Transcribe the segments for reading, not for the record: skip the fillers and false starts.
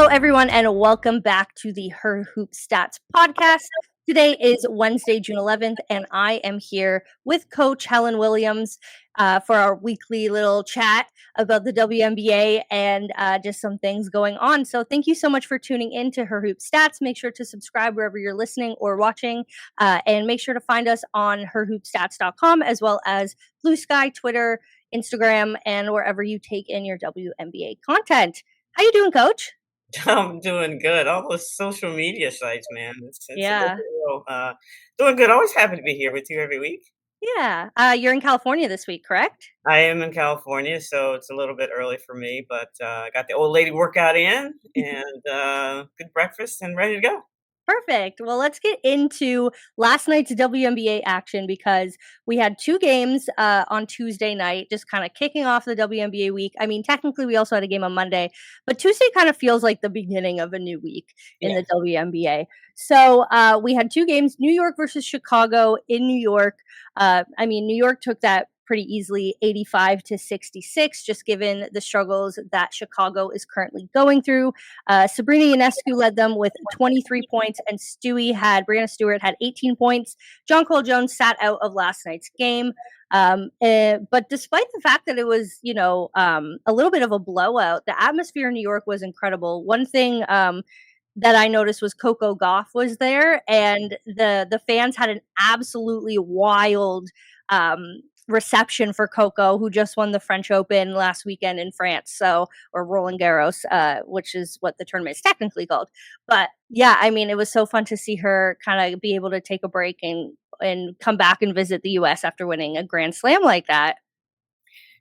Hello, everyone, and welcome back to the Her Hoop Stats podcast. Today is Wednesday, June 11th, and I am here with Coach Helen Williams for our weekly little chat about the WNBA and just some things going on. So thank you so much for tuning in to Her Hoop Stats. Make sure to subscribe wherever you're listening or watching, and make sure to find us on herhoopstats.com as well as Blue Sky, Twitter, Instagram, and wherever you take in your WNBA content. How you doing, Coach? I'm doing good. All those social media sites, man. It's a big Yeah. deal. Doing good. Always happy to be here with you every week. Yeah. You're in California this week, correct? I am in California, so it's a little bit early for me, but I got the old lady workout in and good breakfast and ready to go. Perfect. Well, let's get into last night's WNBA action because we had two games on Tuesday night, just kind of kicking off the WNBA week. I mean, technically, we also had a game on Monday, but Tuesday kind of feels like the beginning of a new week in Yeah. the WNBA. So we had two games: New York versus Chicago in New York. New York took that pretty easily, 85-66, just given the struggles that Chicago is currently going through. Sabrina Ionescu led them with 23 points, and Brianna Stewart had 18 points. John Cole Jones sat out of last night's game. But despite the fact that it was, a little bit of a blowout, the atmosphere in New York was incredible. One thing that I noticed was Coco Gauff was there, and the fans had an absolutely wild reception for Coco, who just won the French Open last weekend in France, or Roland Garros, which is what the tournament is technically called. But yeah, I mean, it was so fun to see her kind of be able to take a break and come back and visit the U.S. after winning a Grand Slam like that.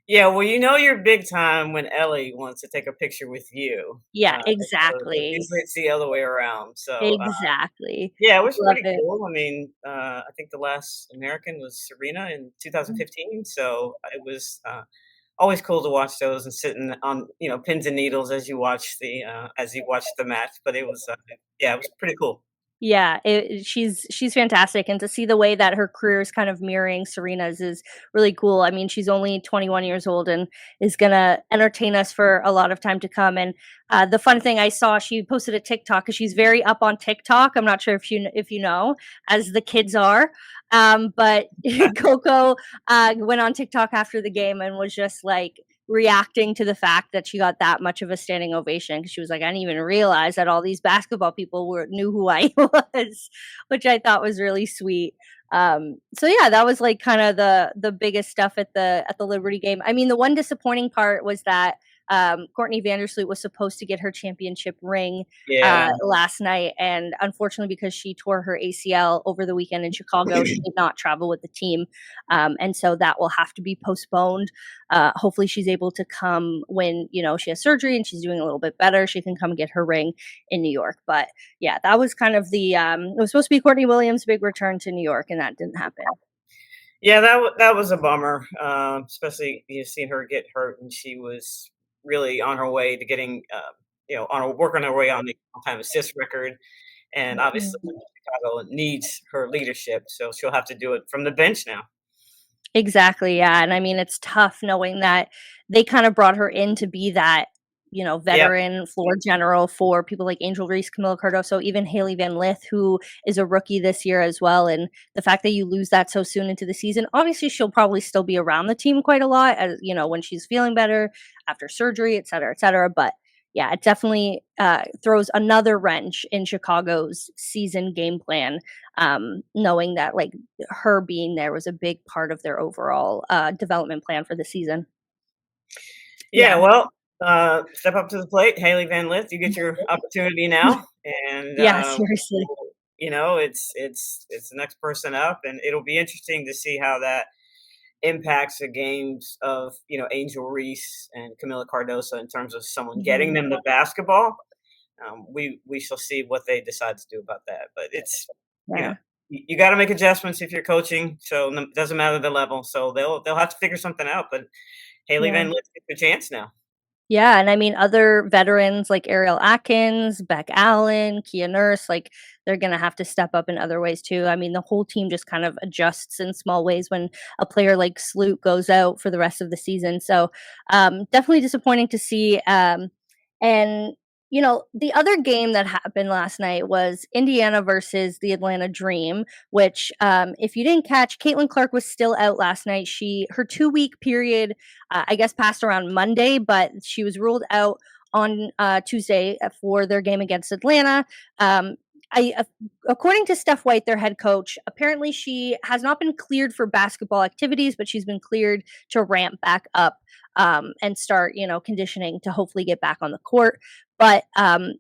Yeah, well, you're big time when Ellie wants to take a picture with you. Yeah, So exactly, usually it's the other way around. So exactly. yeah, it was Love pretty it. cool. I mean, I think the last American was Serena in 2015, so it was always cool to watch those and sitting on pins and needles as you watch the match. But it was yeah, it was pretty cool. Yeah, she's fantastic, and to see the way that her career is kind of mirroring Serena's is really cool. I mean, she's only 21 years old and is gonna entertain us for a lot of time to come. And the fun thing I saw, she posted a TikTok because she's very up on TikTok. I'm not sure if you know, as the kids are. But Coco went on TikTok after the game and was just like reacting to the fact that she got that much of a standing ovation because she was like, I didn't even realize that all these basketball people knew who I was, which I thought was really sweet. So yeah, that was like kind of the biggest stuff at the Liberty game. I mean, the one disappointing part was that Courtney Vandersloot was supposed to get her championship ring Yeah. last night, and unfortunately, because she tore her ACL over the weekend in Chicago, she did not travel with the team, and so that will have to be postponed. Hopefully, she's able to come when she has surgery and she's doing a little bit better. She can come get her ring in New York. But yeah, that was kind of the. It was supposed to be Courtney Williams' big return to New York, and that didn't happen. Yeah, that was a bummer, especially seeing her get hurt, and she was really on her way to getting, working her way on the all-time assist record, and obviously Mhm. Chicago needs her leadership, so she'll have to do it from the bench now. Exactly, yeah, and I mean, it's tough knowing that they kind of brought her in to be that, Yeah, veteran floor general for people like Angel Reese, Camila Cardoso, even Haley Van Lith, who is a rookie this year as well, and the fact that you lose that so soon into the season, obviously, she'll probably still be around the team quite a lot as when she's feeling better after surgery, et cetera, but yeah, it definitely, throws another wrench in Chicago's season game plan, knowing that, like, her being there was a big part of their overall, development plan for the season. yeah, Yeah. well, step up to the plate, Haley Van Lith, you get your opportunity now, and, Yeah, seriously. it's the next person up, and it'll be interesting to see how that impacts the games of Angel Reese and Camila Cardoso in terms of someone getting Mhm. them the basketball. We shall see what they decide to do about that. But it's you know Yeah. you got to make adjustments if you're coaching, so it doesn't matter the level. So they'll have to figure something out. But Haley Yeah. Van Lith gets a chance now. Yeah, and I mean, other veterans like Ariel Atkins, Beck Allen, Kia Nurse, like, they're gonna have to step up in other ways too. I mean, the whole team just kind of adjusts in small ways when a player like Sloot goes out for the rest of the season. So, definitely disappointing to see. And The other game that happened last night was Indiana versus the Atlanta Dream, which, if you didn't catch, Caitlin Clark was still out last night. Her 2 week period, I guess, passed around Monday, but she was ruled out on Tuesday for their game against Atlanta. Um, According to Steph White, their head coach, apparently she has not been cleared for basketball activities, but she's been cleared to ramp back up and start, conditioning to hopefully get back on the court. But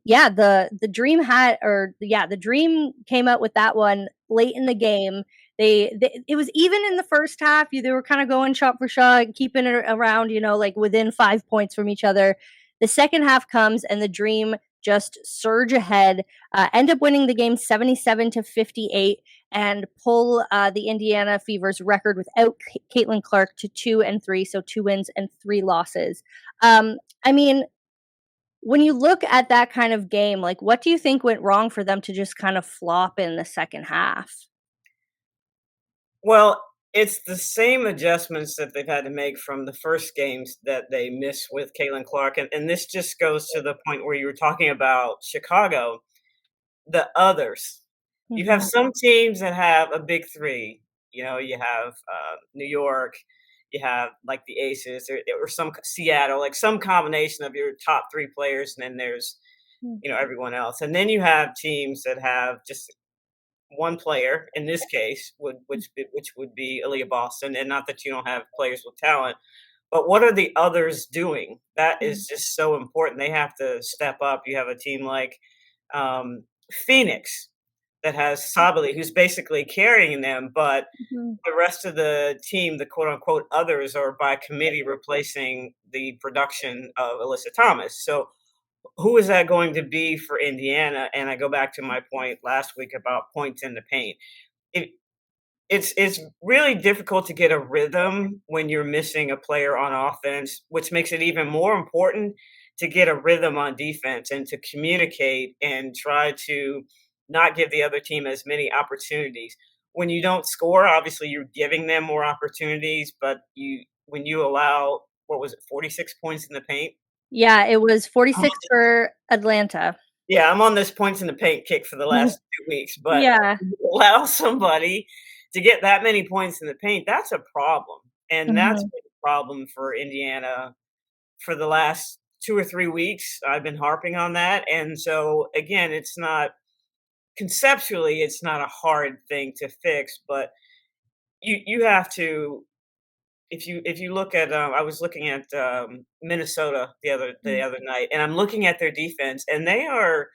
yeah, the dream had, or yeah, the dream came out with that one late in the game. It was even in the first half. They were kind of going shot for shot, keeping it around, like within 5 points from each other. The second half comes, and the dream just surge ahead, end up winning the game 77-58, and pull the Indiana Fever's record without Caitlin Clark to 2-3, so 2 wins and 3 losses. I mean, when you look at that kind of game, like, what do you think went wrong for them to just kind of flop in the second half? Well, it's the same adjustments that they've had to make from the first games that they missed with Caitlin Clark, and this just goes to the point where you were talking about Chicago, the others. You have Mhm, some teams that have a big 3, you have, New York, you have, like, the Aces or some Seattle, like, some combination of your top 3 players, and then there's, mm, everyone else, and then you have teams that have just one player, in this case, which would be Aaliyah Boston, and not that you don't have players with talent, but what are the others doing? That mm, is just so important. They have to step up. You have a team like Phoenix that has Sabali, who's basically carrying them, but mhm. the rest of the team, the quote unquote others, are by committee replacing the production of Alyssa Thomas. So who is that going to be for Indiana? And I go back to my point last week about points in the paint. It, it's really difficult to get a rhythm when you're missing a player on offense, which makes it even more important to get a rhythm on defense and to communicate and try to not give the other team as many opportunities. When you don't score, obviously you're giving them more opportunities, but when you allow, what was it, 46 points in the paint? Yeah, it was 46 for Atlanta. Yeah, I'm on this points in the paint kick for the last 2 weeks, but Yeah. when you allow somebody to get that many points in the paint, that's a problem, and that's Mhm. been a problem for Indiana for the last 2 or 3 weeks. I've been harping on that, and so, again, it's not conceptually, it's not a hard thing to fix, but you have to, if you look at, I was looking at, Minnesota the Mm, other night, and I'm looking at their defense, and they're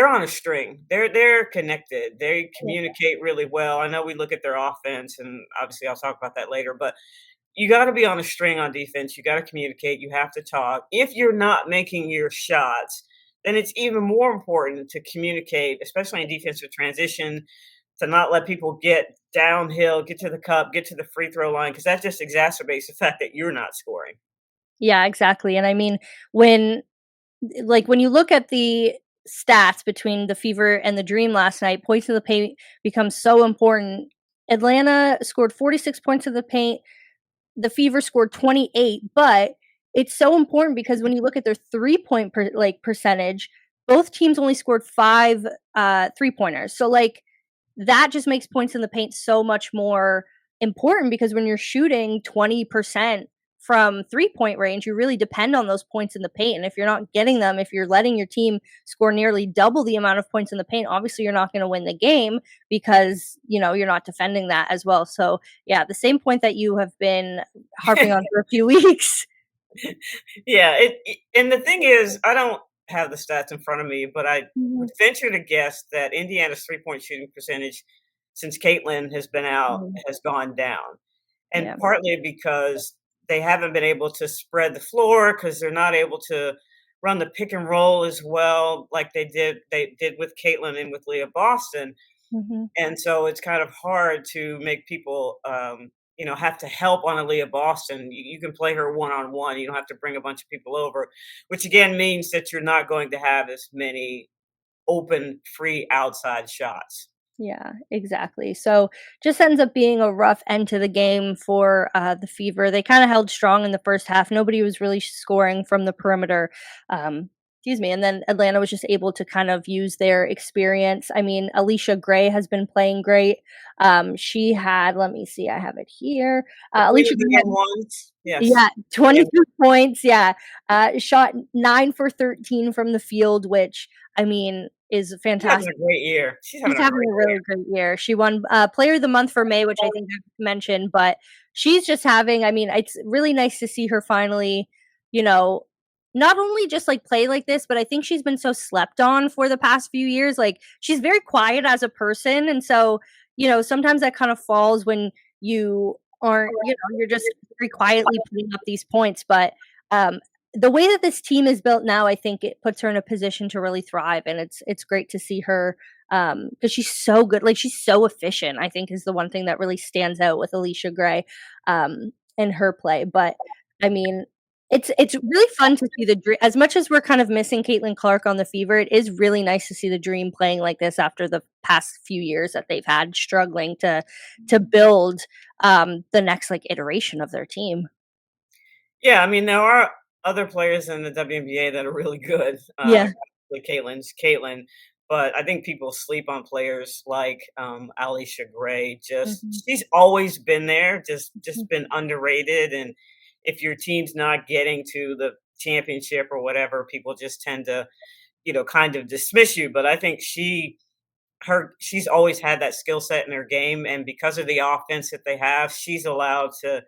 on a string. They're connected. They yeah. communicate really well. I know we look at their offense, and obviously I'll talk about that later, but you got to be on a string on defense. You got to communicate. You have to talk. If you're not making your shots, then it's even more important to communicate, especially in defensive transition, to not let people get downhill, get to the cup, get to the free throw line, because that just exacerbates the fact that you're not scoring. Yeah, exactly, and I mean, when when you look at the stats between the Fever and the Dream last night, points to the paint becomes so important. Atlanta scored 46 points to the paint, the Fever scored 28, but it's so important because when you look at their three-point percentage, both teams only scored 5 three-pointers. So, that just makes points in the paint so much more important because when you're shooting 20% from three-point range, you really depend on those points in the paint, and if you're not getting them, if you're letting your team score nearly double the amount of points in the paint, obviously you're not gonna win the game because, you're not defending that as well. So, yeah, the same point that you have been harping on for a few weeks. Yeah, and the thing is, I don't have the stats in front of me, but I would Mhm, venture to guess that Indiana's three-point shooting percentage since Caitlin has been out mhm, has gone down, and yeah, partly because they haven't been able to spread the floor because 'cause they're not able to run the pick and roll as well like they did with Caitlin and with Leah Boston. mhm. And so it's kind of hard to make people, have to help on Aaliyah Boston. You can play her one on one. You don't have to bring a bunch of people over, which again means that you're not going to have as many open, free outside shots. Yeah, exactly. So just ends up being a rough end to the game for the Fever. They kind of held strong in the first half. Nobody was really scoring from the perimeter. Excuse me, and then Atlanta was just able to kind of use their experience. I mean, Alicia Gray has been playing great. She had, let me see, I have it here. The queen Alicia of the Gray had, M1s. Yes. yeah, 22 points, yeah. Shot 9 for 13 from the field, which, I mean, is She's having fantastic. a great year. She's She's having a having great a really great year. She won, Player of the Month for May, which I think I mentioned, but she's just having, I mean, it's really nice to see her finally, you know, not only just, like, play like this, but I think she's been so slept on for the past few years. Like, she's very quiet as a person, and so, sometimes that kind of falls when you aren't, you're just very quietly putting up these points, but, um, the way that this team is built now, I think it puts her in a position to really thrive, and it's great to see her, because she's so good. Like, she's so efficient, I think, is the one thing that really stands out with Alicia Gray, in her play. But, I mean, it's really fun to see the Dream as much as we're kind of missing Caitlin Clark on the Fever, it is really nice to see the Dream playing like this after the past few years that they've had struggling to build, the next, like, iteration of their team. Yeah, I mean, there are other players in the WNBA that are really good. Yeah. Like Caitlin's Caitlin, but I think people sleep on players like Alicia Gray. Just Mhm, she's always been there, just mhm. been underrated. And if your team's not getting to the championship or whatever, people just tend to kind of dismiss you. But I think she's always had that skill set in her game, and because of the offense that they have, she's allowed to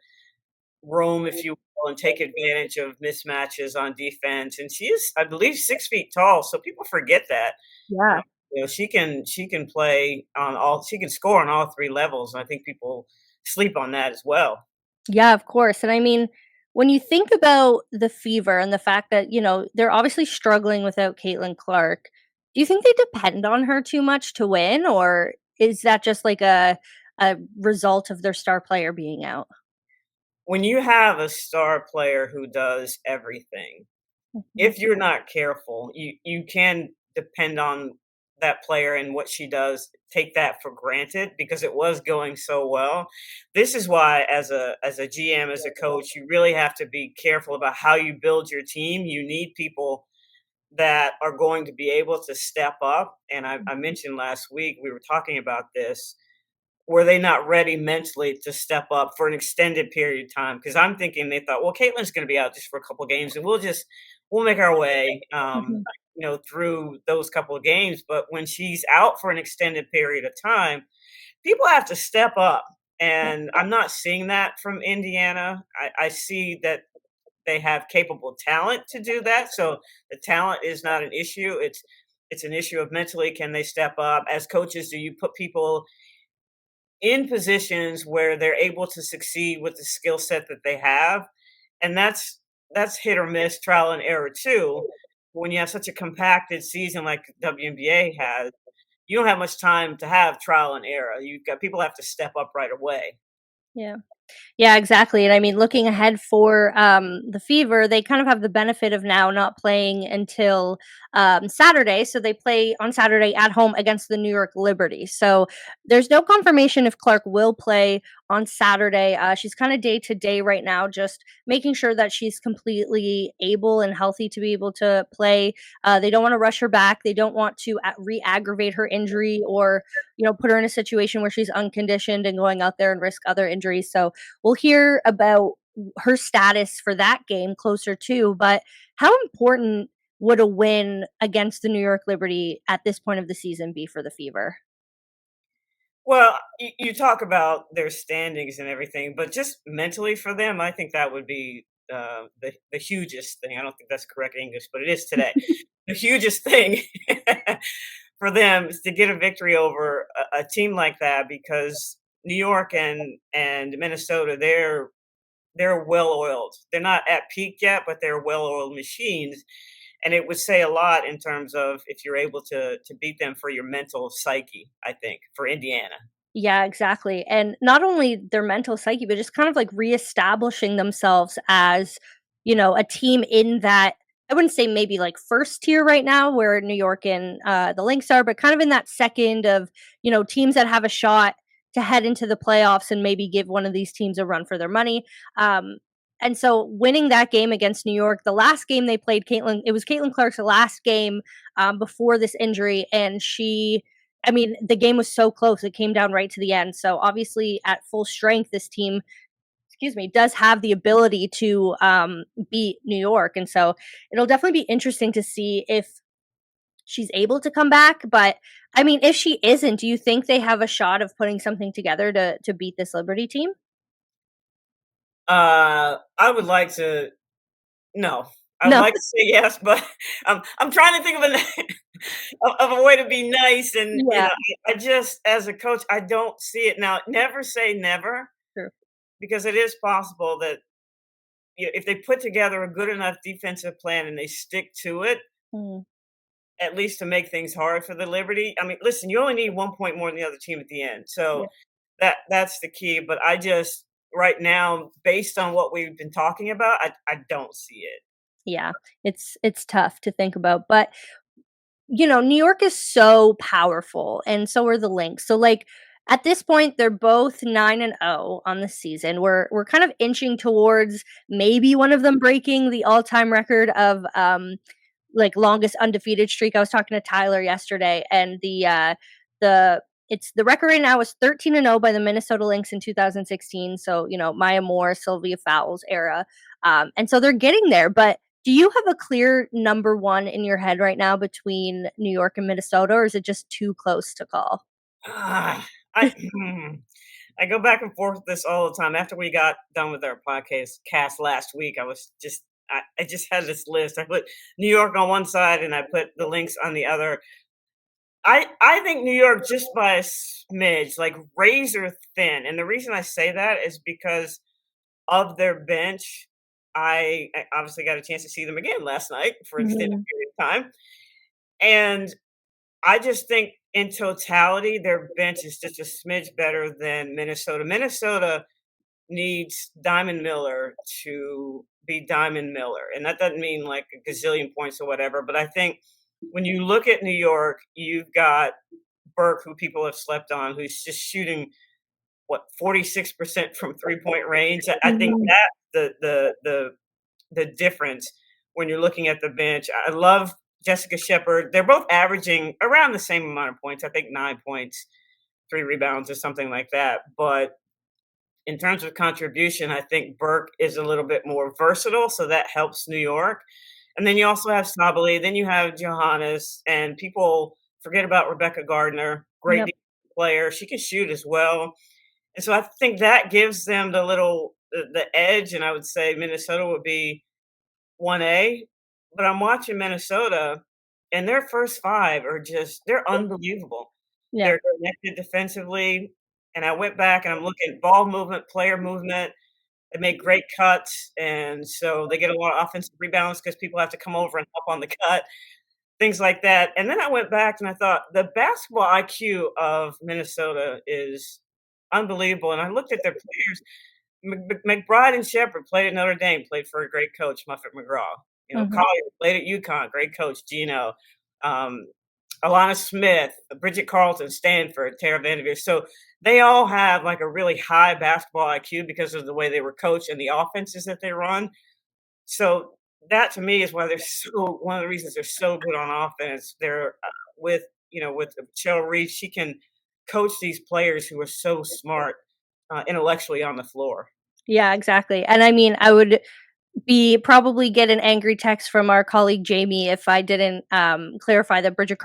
roam, if you will, and take advantage of mismatches on defense. And she is, I believe, 6 feet tall. So people forget that. Uh, Yeah. she can play on all. She can score on all three levels, and I think people sleep on that as well. Yeah, of course. And I mean, when you think about the Fever and the fact that, they're obviously struggling without Caitlin Clark, do you think they depend on her too much to win? Or is that just like a result of their star player being out? When you have a star player who does everything, Mhm, if you're not careful, you can depend on that player and what she does, take that for granted because it was going so well. This is why as a GM, as a coach, you really have to be careful about how you build your team. You need people that are going to be able to step up. And I mhm, mentioned last week, we were talking about this, were they not ready mentally to step up for an extended period of time? Because I'm thinking they thought, well, Caitlin's going to be out just for a couple of games, and we'll make our way, mhm. through those couple of games. But when she's out for an extended period of time, people have to step up, Yeah, and I'm not seeing that from Indiana. I see that they have capable talent to do that, so the talent is not an issue. It's an issue of mentally, can they step up? As coaches, do you put people in positions where they're able to succeed with the skill set that they have? And that's hit or miss, trial and error too. When you have such a compacted season like WNBA has, you don't have much time to have trial and error. You've got people have to step up right away. yeah. Yeah, exactly. And I mean, looking ahead for the Fever, they kind of have the benefit of now not playing until Saturday. So they play on Saturday at home against the New York Liberty. So there's no confirmation if Clark will play on Saturday. She's kind of day to day right now, just making sure that she's completely able and healthy to be able to play. They don't want to rush her back. They don't want to re aggravate her injury or, put her in a situation where she's unconditioned and going out there and risk other injuries. So we'll hear about her status for that game closer to, but how important would a win against the New York Liberty at this point of the season be for the Fever? Well, you talk about their standings and everything, but just mentally for them, I think that would be the hugest thing. I don't think that's correct English, but it is today. The hugest thing for them is to get a victory over a team like that, because New York and Minnesota, they're well oiled. They're not at peak yet, but they're well oiled machines. And it would say a lot in terms of if you're able to beat them for your mental psyche, I think, for Indiana. Yeah, exactly. And not only their mental psyche, but just kind of like reestablishing themselves as, a team in that, I wouldn't say maybe like first tier right now where New York and the Lynx are, but kind of in that second of, teams that have a shot to head into the playoffs and maybe give one of these teams a run for their money. Um, And so winning that game against New York, the last game they played, it was Caitlin Clark's last game before this injury. And I mean, the game was so close. It came down right to the end. So obviously, at full strength, this team, excuse me, does have the ability to beat New York. And so it'll definitely be interesting to see if she's able to come back. But I mean, if she isn't, do you think they have a shot of putting something together to beat this Liberty team? I would like to no. I would No. like to say yes, but I'm trying to think of of a way to be nice, and Yeah. I just as a coach, I don't see it now. Never say never, True. because it is possible that if they put together a good enough defensive plan and they stick to it, Mm, at least to make things hard for the Liberty. I mean, listen, you only need 1 point more than the other team at the end, so yeah. that's the key. But I just right now, based on what we've been talking about, I don't see it. Yeah. It's tough to think about, but New York is so powerful and so are the Lynx. So like at this point they're both 9-0 on the season. We're kind of inching towards maybe one of them breaking the all-time record of like longest undefeated streak. I was talking to Tyler yesterday, and the record right now is 13-0 by the Minnesota Lynx in 2016. So Maya Moore, Sylvia Fowles era, and so they're getting there. But do you have a clear number one in your head right now between New York and Minnesota, or is it just too close to call? Ah, I I go back and forth with this all the time. After we got done with our podcast cast last week, I just had this list. I put New York on one side and I put the Lynx on the other. I think New York just by a smidge, like razor thin. And the reason I say that is because of their bench. I obviously got a chance to see them again last night for an extended Mhm. period of time. And I just think in totality, their bench is just a smidge better than Minnesota. Minnesota needs Diamond Miller to be Diamond Miller. And that doesn't mean like a gazillion points or whatever. But I think when you look at New York, you've got Burke, who people have slept on, who's just shooting what 46% from 3 point range. I think Mhm. that the difference when you're looking at the bench. I love Jessica Shepard. They're both averaging around the same amount of points. I think 9 points, 3 rebounds, or something like that. But in terms of contribution, I think Burke is a little bit more versatile, so that helps New York. And then you also have Sabali, then you have Johannes, and people forget about Rebecca Gardner, great Yep. defensive player. She can shoot as well. And so I think that gives them the edge, and I would say Minnesota would be 1A, but I'm watching Minnesota, and their first 5 are just they're unbelievable. Yeah. They're connected defensively, and I went back and I'm looking at ball movement, player movement. They make great cuts, and so they get a lot of offensive rebounds because people have to come over and help on the cut, things like that. And then I went back and I thought the basketball IQ of Minnesota is unbelievable, and I looked at their players. McBride and Shepard played at Notre Dame, played for a great coach, Muffet McGraw. Mhm. Collier played at UConn, great coach, Gino. Um, Alana Smith, Bridget Carlton, Stanford, Tara Vanderveer. So they all have like a really high basketball IQ because of the way they were coached and the offenses that they run. So that to me is why they're so one of the reasons they're so good on offense. They're with with Michelle Reed, she can coach these players who are so smart intellectually on the floor. Yeah, exactly. And I mean, I would be probably get an angry text from our colleague Jamie if I didn't clarify that Bridget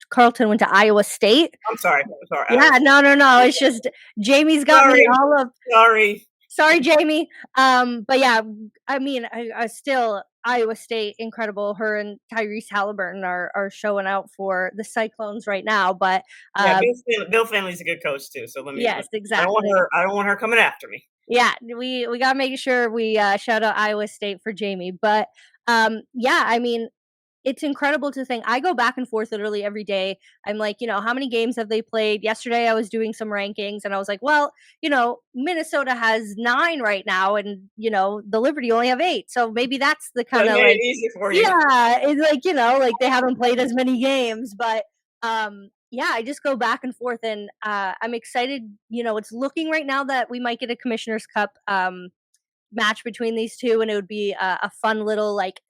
Carlton went to Iowa State. I'm sorry. I'm sorry. I Yeah, was no, no, no. It's just Jamie's got me sorry. all up. Sorry. Sorry, Jamie. But yeah, I mean, I still Iowa State incredible. Her and Tyrese Halliburton are showing out for the Cyclones right now. But Yeah, uh, Bill Finley's a good coach too. So yes, I don't want exactly. her. I don't want her coming after me. Yeah, we gotta make sure we shout out Iowa State for Jamie. But yeah, I mean, it's incredible to think. I go back and forth literally every day. I'm like, how many games have they played? Yesterday I was doing some rankings and I was like, well, Minnesota has 9 right now, and the Liberty only have 8. So maybe that's the So kind it of made it like, easy for you. yeah, it's like, like they haven't played as many games. But yeah, I just go back and forth, and I'm excited. It's looking right now that we might get a Commissioner's Cup match between these two, and it would be a fun little like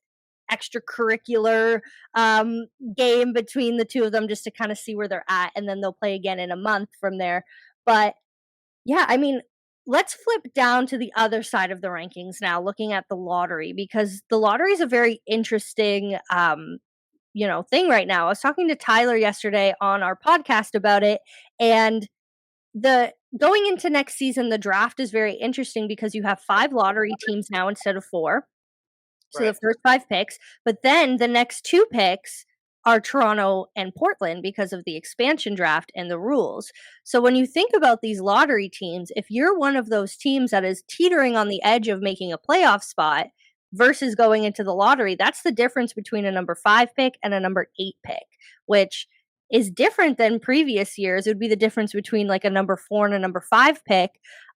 extracurricular um, game between the two of them just to kind of see where they're at, and then they'll play again in a month from there. But yeah, I mean, let's flip down to the other side of the rankings now, looking at the lottery, because the lottery is a very interesting thing right now. I was talking to Tyler yesterday on our podcast about it, and the going into next season, the draft is very interesting because you have 5 lottery teams now instead of 4. So the Right. first 5 picks, but then the next 2 picks are Toronto and Portland because of the expansion draft and the rules. So when you think about these lottery teams, if you're one of those teams that is teetering on the edge of making a playoff spot versus going into the lottery, that's the difference between a number 5 pick and a number 8 pick, which is different than previous years. It would be the difference between like a number 4 and a number 5 pick.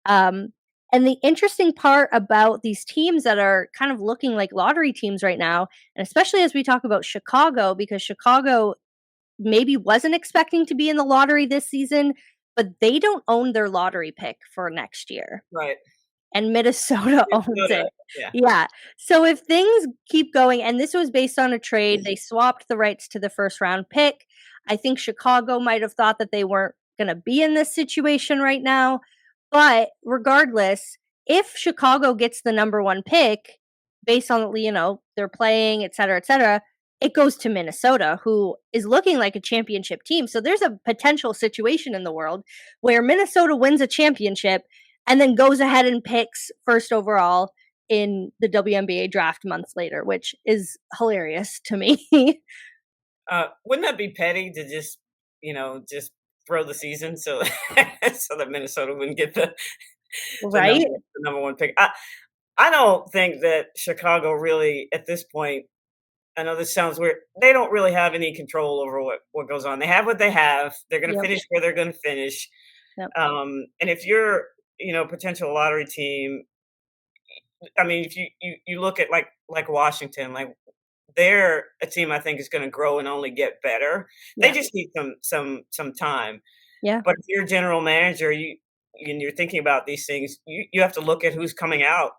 Um, and the interesting part about these teams that are kind of looking like lottery teams right now, and especially as we talk about Chicago, because Chicago maybe wasn't expecting to be in the lottery this season, but they don't own their lottery pick for next year, Right. and Minnesota owns Minnesota. it. Yeah. Yeah. So if things keep going, and this was based on a trade, they swapped the rights to the first round pick. I think Chicago might have thought that they weren't going to be in this situation right now. But regardless, if Chicago gets the number 1 pick based on, they're playing, et cetera, it goes to Minnesota, who is looking like a championship team. So there's a potential situation in the world where Minnesota wins a championship and then goes ahead and picks first overall in the WNBA draft months later, which is hilarious to me. Wouldn't that be petty to just throw the season so so that Minnesota wouldn't get the Right? number 1 pick? I don't think that Chicago really, at this point, I know this sounds weird, they don't really have any control over what goes on. They have what they have. They're gonna Yep. finish where they're gonna finish. Yep. And if you're, potential lottery team, I mean, if you look at like Washington, like they're a team I think is gonna grow and only get better. They Yeah. just need some time. Yeah. But if you're a general manager, and you're thinking about these things, you have to look at who's coming out,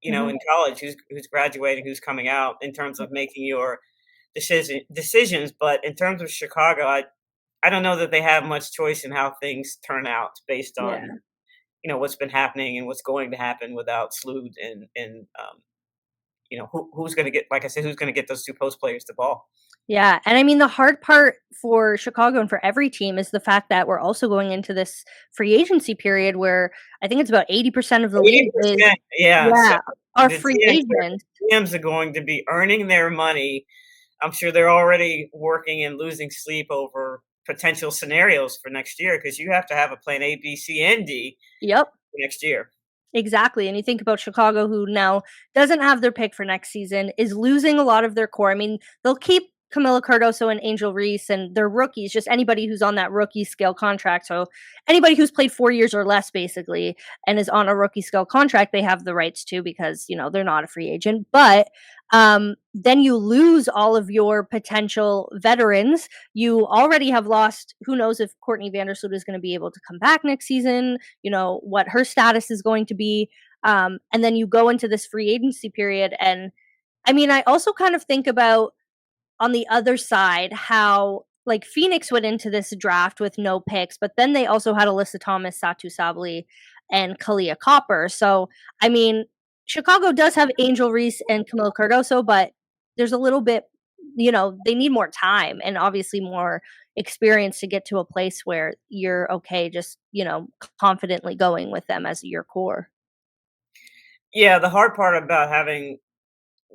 Mhm. in college, who's graduating, who's coming out in terms of making your decisions. But in terms of Chicago, I don't know that they have much choice in how things turn out based Yeah. on, what's been happening and what's going to happen without Slood and who's going to get, like I said, who's going to get those 2 post players the ball. Yeah, and I mean, the hard part for Chicago and for every team is the fact that we're also going into this free agency period where I think it's about 80% of the league is 80%, yeah. So yeah, are the free TMs agents. are going to be earning their money. I'm sure they're already working and losing sleep over potential scenarios for next year because you have to have a plan A, B, C, and D Yep. for next year. Exactly, and you think about Chicago, who now doesn't have their pick for next season, is losing a lot of their core. I mean, they'll keep Camila Cardoso and Angel Reese, and they're rookies, just anybody who's on that rookie scale contract. So anybody who's played 4 years or less, basically, and is on a rookie scale contract, they have the rights to because they're not a free agent. But then you lose all of your potential veterans. You already have lost. Who knows if Courtney Vandersloot is going to be able to come back next season? What her status is going to be. And then you go into this free agency period. And I mean, I also kind of think about on the other side how like Phoenix went into this draft with no picks, but then they also had Alyssa Thomas, Satu Sabli, and Kalia Copper. So I mean, Chicago does have Angel Reese and Camila Cardoso, but there's a little bit, they need more time and obviously more experience to get to a place where you're okay just, confidently going with them as your core. Yeah, the hard part about having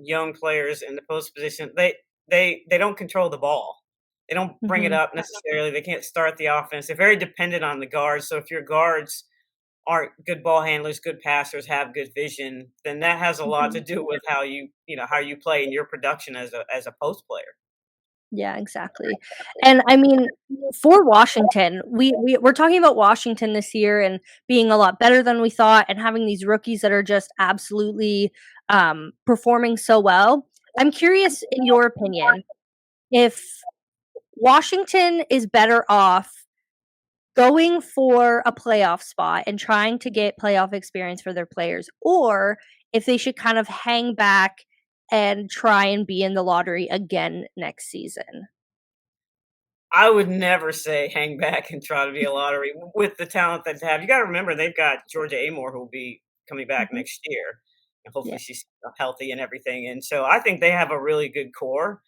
young players in the post position, they don't control the ball. They don't bring it Mhm. up necessarily. They can't start the offense. They're very dependent on the guards. So if your guards aren't good ball handlers, good passers, have good vision, then that has a lot to Mhm. do with how you play in your production as a post player. Yeah, exactly. And I mean, for Washington, we're talking about Washington this year and being a lot better than we thought and having these rookies that are just absolutely performing so well. I'm curious, in your opinion, if Washington is better off going for a playoff spot and trying to get playoff experience for their players, or if they should kind of hang back and try and be in the lottery again next season. I would never say hang back and try to be a lottery with the talent that they have. You gotta remember they've got Georgia Amore who will be coming back Mhm. next year, and hopefully Yeah. she's healthy and everything, and so I think they have a really good core,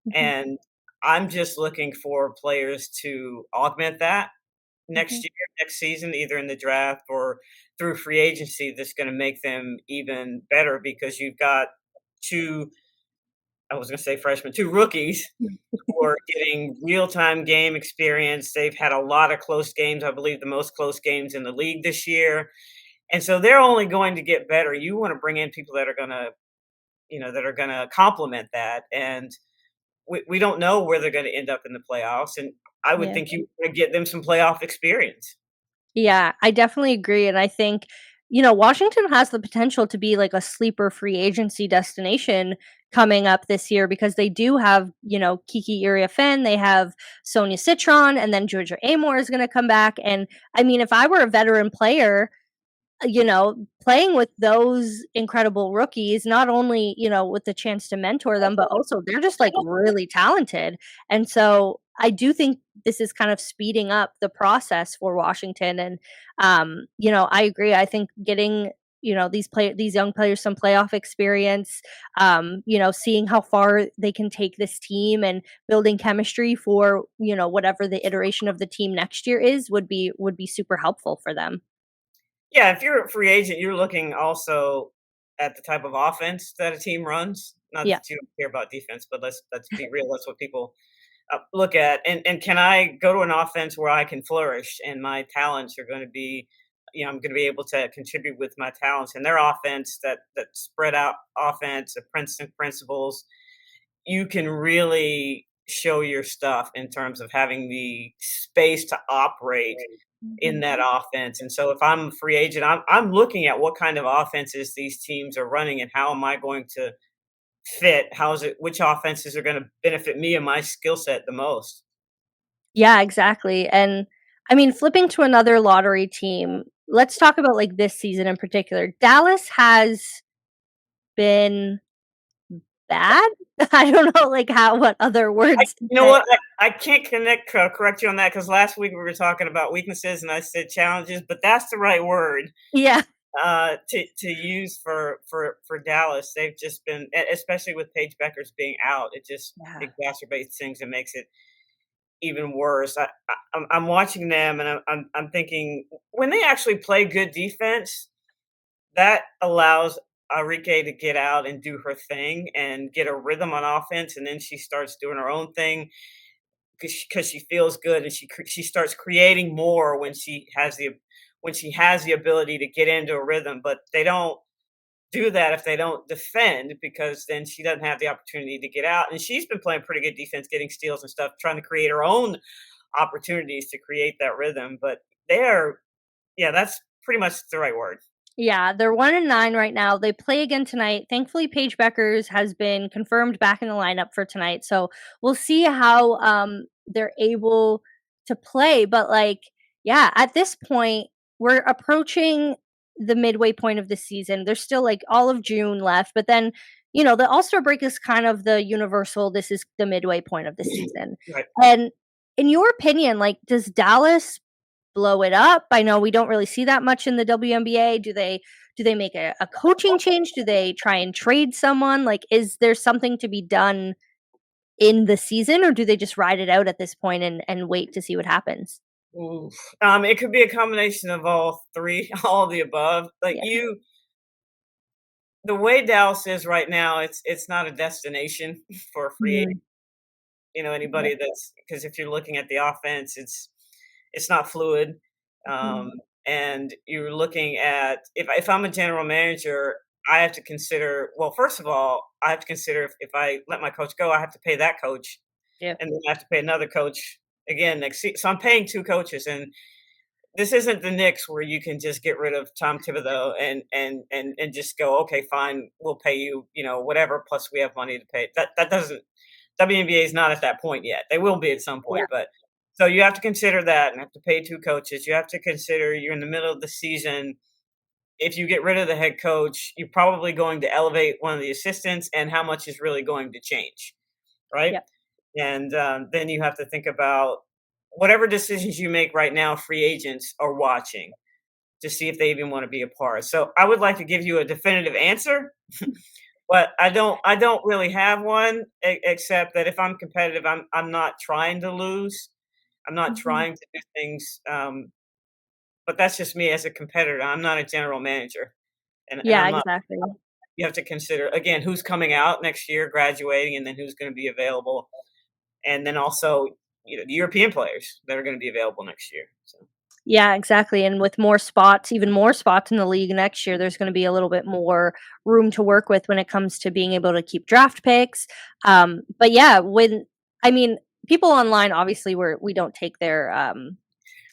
Mhm. and I'm just looking for players to augment that Mhm. next year, next season, either in the draft or through free agency that's gonna make them even better because you've got 2 I was gonna say freshmen, 2 rookies who are getting real-time game experience. They've had a lot of close games, I believe the most close games in the league this year, and so they're only going to get better. You wanna bring in people that are gonna, that are gonna complement that, and we don't know where they're gonna end up in the playoffs, and I would Yeah. think you wanna get them some playoff experience. Yeah, I definitely agree, and I think, Washington has the potential to be like a sleeper free agency destination coming up this year because they do have, Kiki Iriafen, they have Sonia Citron, and then Georgia Amore is gonna come back, and, I mean, if I were a veteran player, playing with those incredible rookies, not only, with the chance to mentor them, but also they're just like really talented. And so I do think this is kind of speeding up the process for Washington. And I agree. I think getting these young players some playoff experience, seeing how far they can take this team and building chemistry for whatever the iteration of the team next year is would be super helpful for them. Yeah, if you're a free agent, you're looking also at the type of offense that a team runs. Not Yeah. that you don't care about defense, but let's be real. That's what people look at. And can I go to an offense where I can flourish and my talents are going to be, I'm going to be able to contribute with my talents and their offense that spread out offense, the Princeton principles. You can really show your stuff in terms of having the space to operate in Mhm. that offense. And so if I'm a free agent, I'm looking at what kind of offenses these teams are running and how am I going to fit? How is it which offenses are going to benefit me and my skill set the most? Yeah, exactly, and, I mean, flipping to another lottery team, let's talk about, like, this season in particular. Dallas has been bad? I don't know, like, how what other words to You know say. what? I can't correct you on that because last week we were talking about weaknesses and I said challenges, but that's the right word Yeah. to use for Dallas. They've just been, especially with Paige Beckers being out, it just Yeah. exacerbates things and makes it even worse. I'm watching them and I'm thinking when they actually play good defense, that allows Enrique to get out and do her thing and get a rhythm on offense, and then she starts doing her own thing because she feels good and she starts creating more when she has the ability to get into a rhythm. But they don't do that if they don't defend because then she doesn't have the opportunity to get out. And she's been playing pretty good defense, getting steals and stuff, trying to create her own opportunities to create that rhythm. But they're yeah, that's pretty much the right word. Yeah, they're 1-9 right now. They play again tonight. Thankfully, Paige Beckers has been confirmed back in the lineup for tonight, so we'll see how, they're able to play, but, like, yeah, at this point, we're approaching the midway point of the season. There's still, like, all of June left, but then, the All-Star break is kind of the universal, this is the midway point of the season, Right. and in your opinion, like, does Dallas blow it up? I know we don't really see that much in the WNBA. Do they make a coaching change? Do they try and trade someone? Like, is there something to be done in the season, or do they just ride it out at this point and wait to see what happens? Oof. It could be a combination of all three, all of the above. Like Yeah. you, the way Dallas is right now, it's not a destination for a free agent. Mhm. Yeah. Anybody that's because if you're looking at the offense, it's not fluid. Mhm. Um, and you're looking at if I'm a general manager, I have to consider well, first of all, I have to consider if I let my coach go, I have to pay that coach, Yeah. and then I have to pay another coach again next season. So I'm paying two coaches, and this isn't the Knicks where you can just get rid of Tom Thibodeau and just go, okay, fine, we'll pay you, whatever. Plus, we have money to pay. That doesn't WNBA is not at that point yet. They will be at some Yeah. point, but So you have to consider that and have to pay 2 coaches. You have to consider you're in the middle of the season. If you get rid of the head coach, you're probably going to elevate one of the assistants, and how much is really going to change, right? Yep. And then you have to think about whatever decisions you make right now, free agents are watching to see if they even want to be a part. So I would like to give you a definitive answer, but I don't really have one except that if I'm competitive, I'm not trying to lose. I'm not Mhm. trying to do things, but that's just me as a competitor. I'm not a general manager, and Yeah, I'm not. exactly. You have to consider again who's coming out next year, graduating, and then who's going to be available, and then also the European players that are going to be available next year. So Yeah, exactly, and with more spots, even more spots in the league next year, there's gonna be a little bit more room to work with when it comes to being able to keep draft picks, but yeah, when I mean, people online, obviously, we don't take their,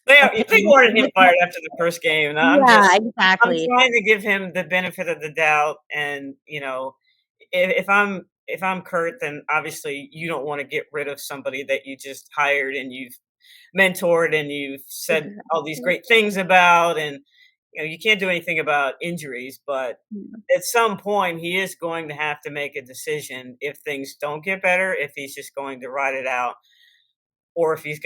they opinions wanted him with fired after the first game, and Yeah, I'm exactly. trying to give him the benefit of the doubt, and if I'm Kurt, then obviously you don't want to get rid of somebody that you just hired and you've mentored and you've said all these Exactly. great things about, and you can't do anything about injuries, but Yeah. at some point he is going to have to make a decision if things don't get better, if he's just going to ride it out, or if it's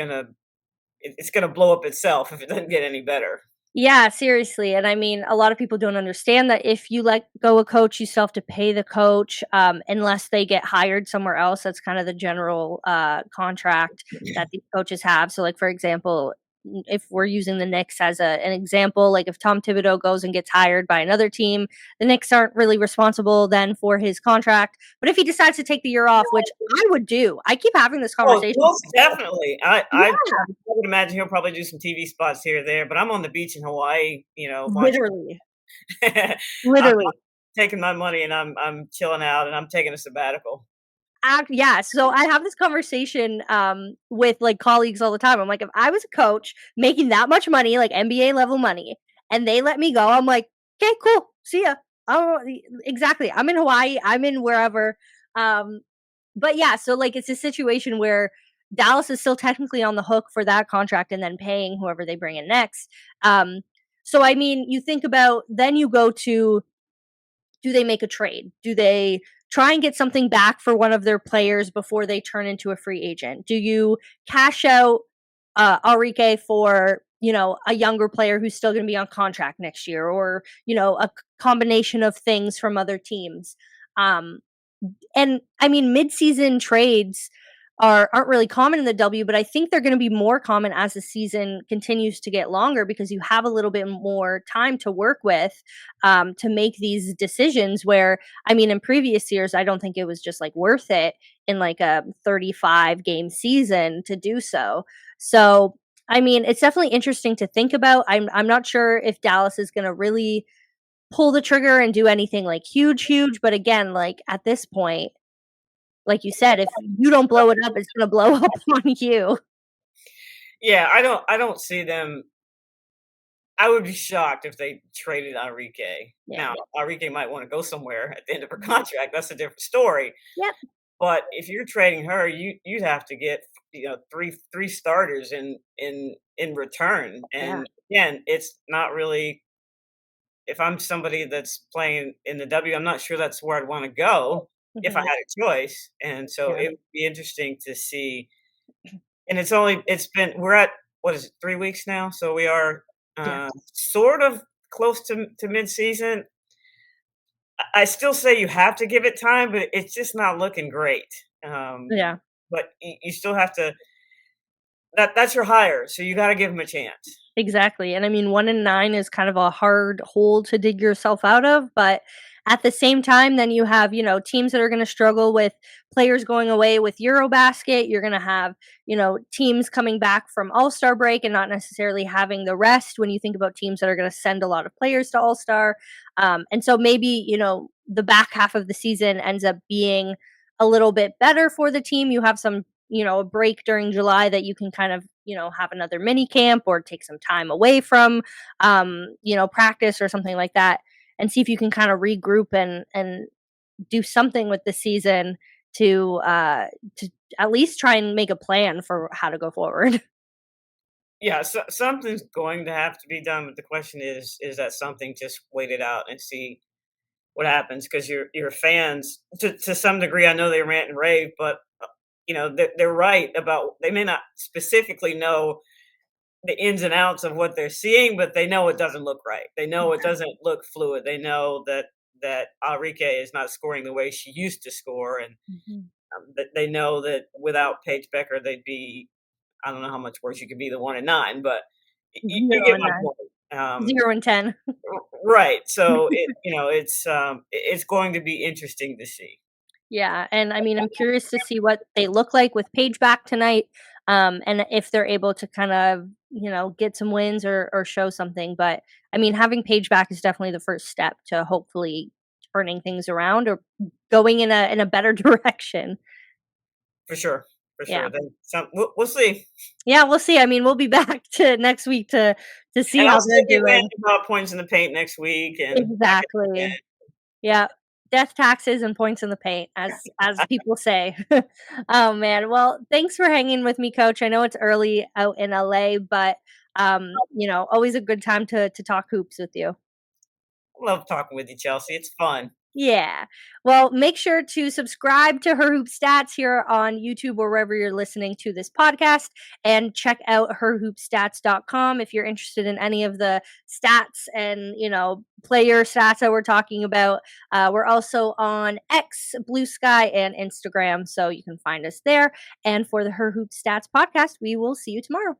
gonna blow up itself if it doesn't get any better. Yeah, seriously, and I mean, a lot of people don't understand that if you let go a coach, you still have to pay the coach, unless they get hired somewhere else. That's kind of the general, contract that these coaches have. So, like, for example, if we're using the Knicks as an example, like, if Tom Thibodeau goes and gets hired by another team, the Knicks aren't really responsible then for his contract, but if he decides to take the year off, which I would do, I keep having this Oh, conversation with most people. definitely. I Yeah, would imagine he'll probably do some TV spots here or there, but I'm on the beach in Hawaii, watching. literally, I'm literally. taking my money and I'm chilling out and I'm taking a sabbatical. Yeah, so I have this conversation, with, like, colleagues all the time. I'm like, "If I was a coach making that much money, like NBA level money, and they let me go," I'm like, "'Kay, cool. See ya." Oh, exactly. I'm in Hawaii, I'm in wherever, but yeah, so, like, it's a situation where Dallas is still technically on the hook for that contract and then paying whoever they bring in next. So, I mean, you think about then you go to, do they make a trade? Do they try and get something back for one of their players before they turn into a free agent? Do you cash out Enrique for, a younger player who's still going to be on contract next year, or combination of things from other teams? Um, and I mean, mid-season trades aren't really common in the W, but I think they're going to be more common as the season continues to get longer because you have a little bit more time to work with, to make these decisions. Where I mean, in previous years, I don't think it was just like worth it in like a 35 game season to do so. So I mean, it's definitely interesting to think about. I'm not sure if Dallas is going to really pull the trigger and do anything like huge, huge. But again, like at this point, like you said, if you don't blow it up, it's gonna blow up on you. Yeah, I don't see them. I would be shocked if they traded Enrique. Yeah. Now, Enrique might want to go somewhere at the end of her Mhm. contract. That's a different story. Yep. But if you're trading her, you'd have to get three starters in return. Yeah. And again, it's not really. If I'm somebody that's playing in the W, I'm not sure that's where I'd want to go if I Mhm. had a choice. And so Yeah. it would be interesting to see. And it's been we're at what is it 3 weeks now, so we are Yeah. sort of close to mid season. I still say you have to give it time, but it's just not looking great. Um, Yeah. but you still have to. That's your hire, so you got to give him a chance. Exactly, and I mean, 1 and 9 is kind of a hard hole to dig yourself out of, but at the same time, then you have, teams that are gonna struggle with players going away with Eurobasket. You're gonna have, teams coming back from All-Star break and not necessarily having the rest when you think about teams that are gonna send a lot of players to All-Star, and so maybe, the back half of the season ends up being a little bit better for the team. You have some, a break during July that you can kind of, have another mini camp or take some time away from, practice or something like that, and see if you can kind of regroup and do something with the season to at least try and make a plan for how to go forward. Yeah, so something's going to have to be done, but the question is that something just wait it out and see what happens because your fans to some degree. I know they rant and rave, but they're right about they may not specifically know the ins and outs of what they're seeing, but they know it doesn't look right. They know it doesn't look fluid. They know that Enrique is not scoring the way she used to score, and Mhm. that they know that without Paige Becker, they'd be I don't know how much worse you could be than 1-9, but you 0 get and my 9, point. 0 and 10. Right. So it's going to be interesting to see. Yeah, and I mean, I'm curious to see what they look like with Paige back tonight, and if they're able to kind of, get some wins or show something. But I mean, having Paige back is definitely the first step to hopefully turning things around or going in a better direction. For sure. For Yeah. sure. Then some we'll see. Yeah, we'll see. I mean, we'll be back to next week to see And I'll how still they're be doing. ranting about points in the paint next week and back at it Exactly. Yeah. Death, taxes, and points in the paint, as again. people say. Oh, man. Well, thanks for hanging with me, coach. I know it's early out in LA, but, always a good time to talk hoops with you. Love talking with you, Chelsea. It's fun. Yeah. Well, make sure to subscribe to Her Hoop Stats here on YouTube or wherever you're listening to this podcast, and check out herhoopstats.com if you're interested in any of the stats and, player stats that we're talking about. We're also on X, Blue Sky, and Instagram, so you can find us there. And for the Her Hoop Stats podcast, we will see you tomorrow.